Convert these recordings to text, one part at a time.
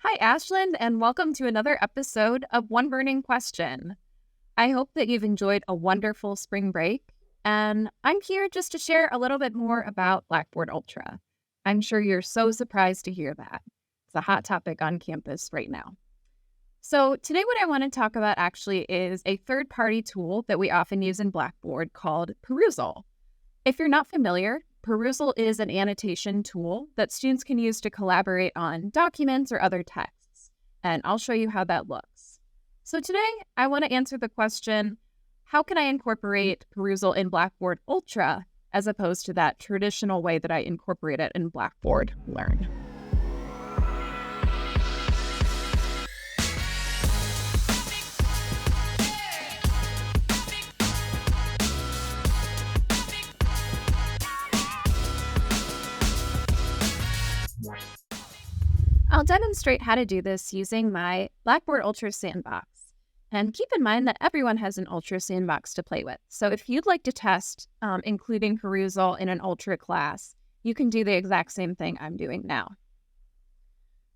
Hi, Ashland, and welcome to another episode of One Burning Question. I hope that you've enjoyed a wonderful spring break, and I'm here just to share a little bit more about Blackboard Ultra. I'm sure you're so surprised to hear that. It's a hot topic on campus right now. So today what I want to talk about actually is a third-party tool that we often use in Blackboard called Perusall. If you're not familiar, Perusall is an annotation tool that students can use to collaborate on documents or other texts, and I'll show you how that looks. So today, I want to answer the question, how can I incorporate Perusall in Blackboard Ultra as opposed to that traditional way that I incorporate it in Blackboard Learn? I'll demonstrate how to do this using my Blackboard Ultra Sandbox. And keep in mind that everyone has an Ultra Sandbox to play with. So if you'd like to test including Perusall in an Ultra class, you can do the exact same thing I'm doing now.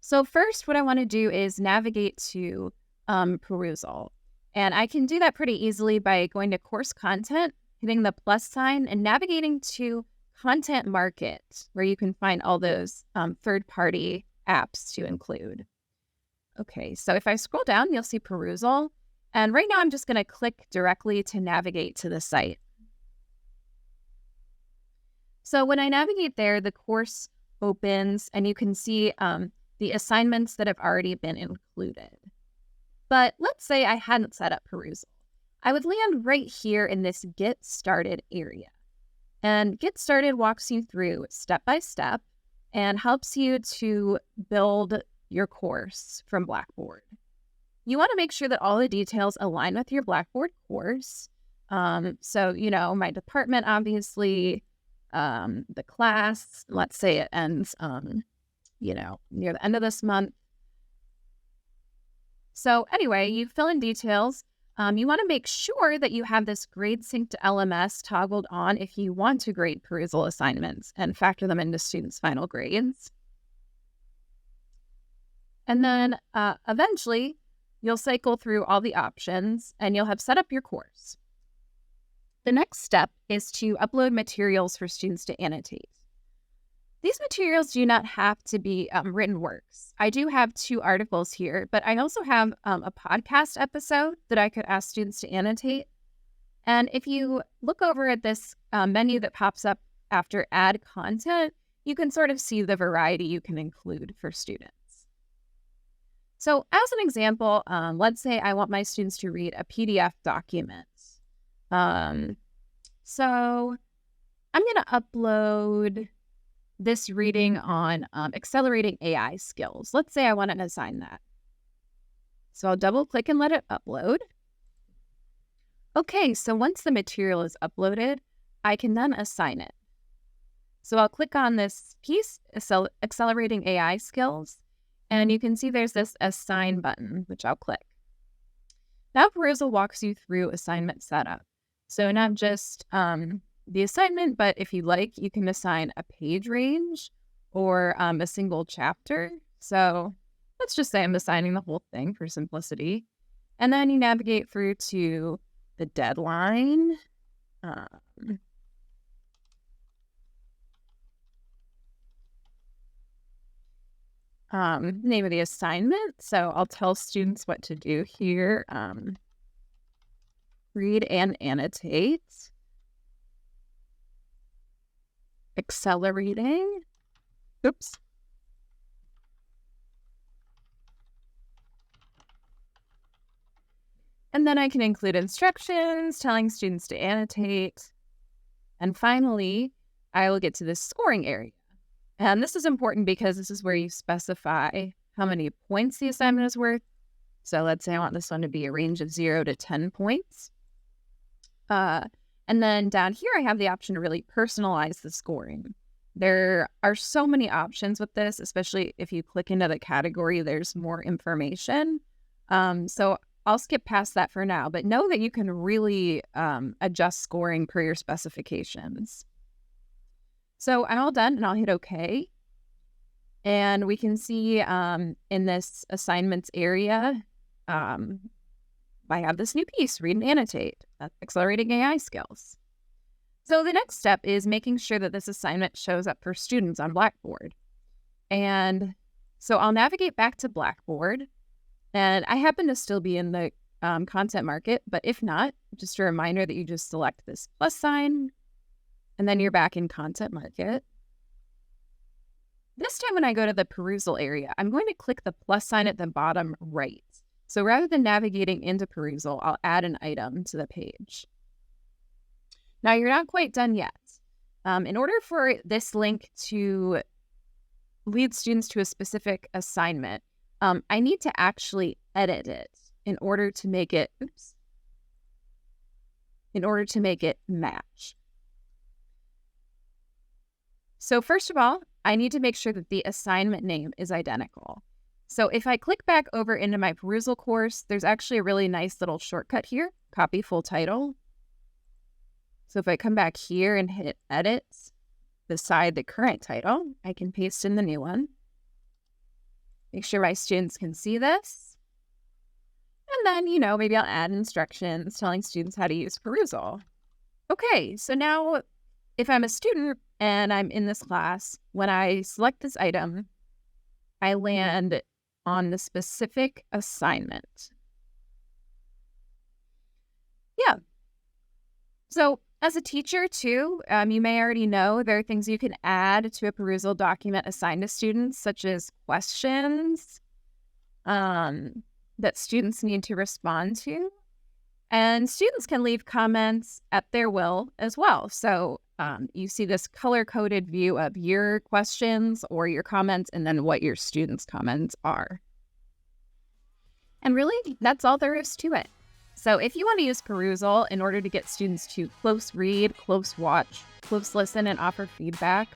So first, what I want to do is navigate to Perusall. And I can do that pretty easily by going to Course Content, hitting the plus sign, and navigating to Content Market, where you can find all those third-party apps to include. Okay, so if I scroll down, you'll see Perusall. And right now I'm just going to click directly to navigate to the site. So when I navigate there, the course opens and you can see the assignments that have already been included. But let's say I hadn't set up Perusall. I would land right here in this Get Started area. And Get Started walks you through step by step and helps you to build your course from Blackboard. You want to make sure that all the details align with your Blackboard course. So, my department, obviously, the class, let's say it ends, near the end of this month. So anyway, you fill in details. You want to make sure that you have this grade sync to LMS toggled on if you want to grade Perusall assignments and factor them into students' final grades. And then eventually, you'll cycle through all the options and you'll have set up your course. The next step is to upload materials for students to annotate. These materials do not have to be written works. I do have 2 articles here, but I also have a podcast episode that I could ask students to annotate. And if you look over at this menu that pops up after Add Content, you can sort of see the variety you can include for students. So as an example, let's say I want my students to read a PDF document. So I'm going to upload this reading on accelerating AI skills. Let's say I want to assign that. So I'll double click and let it upload. Okay, so once the material is uploaded, I can then assign it. So I'll click on this piece, accelerating AI skills, and you can see there's this assign button, which I'll click. Now Perusall walks you through assignment setup. So not just the assignment, but if you like, you can assign a page range or a single chapter. So let's just say I'm assigning the whole thing for simplicity. And then you navigate through to the deadline. Name of the assignment. So I'll tell students what to do here. Read and annotate. Accelerating. Oops. And then I can include instructions, telling students to annotate. And finally, I will get to the scoring area. And this is important because this is where you specify how many points the assignment is worth. So let's say I want this one to be a range of 0 to 10 points. And then down here, I have the option to really personalize the scoring. There are so many options with this, especially if you click into the category, there's more information. So I'll skip past that for now, but know that you can really adjust scoring per your specifications. So I'm all done and I'll hit OK. And we can see in this assignments area, I have this new piece, read and annotate, accelerating AI skills. So the next step is making sure that this assignment shows up for students on Blackboard. And so I'll navigate back to Blackboard, and I happen to still be in the content market, but if not, just a reminder that you just select this plus sign, and then you're back in content market. This time when I go to the Perusall area, I'm going to click the plus sign at the bottom right. So rather than navigating into Perusall, I'll add an item to the page. Now you're not quite done yet. In order for this link to lead students to a specific assignment, I need to actually edit it in order to make it, match. So first of all, I need to make sure that the assignment name is identical. So if I click back over into my Perusall course, there's actually a really nice little shortcut here, copy full title. So if I come back here and hit edit beside the current title, I can paste in the new one. Make sure my students can see this. And then, maybe I'll add instructions telling students how to use Perusall. Okay, so now if I'm a student and I'm in this class, when I select this item, I land on the specific assignment. Yeah. So as a teacher too, you may already know there are things you can add to a Perusall document assigned to students, such as questions that students need to respond to. And students can leave comments at their will as well. So you see this color-coded view of your questions or your comments and then what your students' comments are. And really, that's all there is to it. So if you want to use Perusall in order to get students to close read, close watch, close listen, and offer feedback,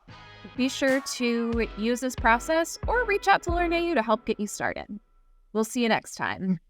be sure to use this process or reach out to Learn AU to help get you started. We'll see you next time.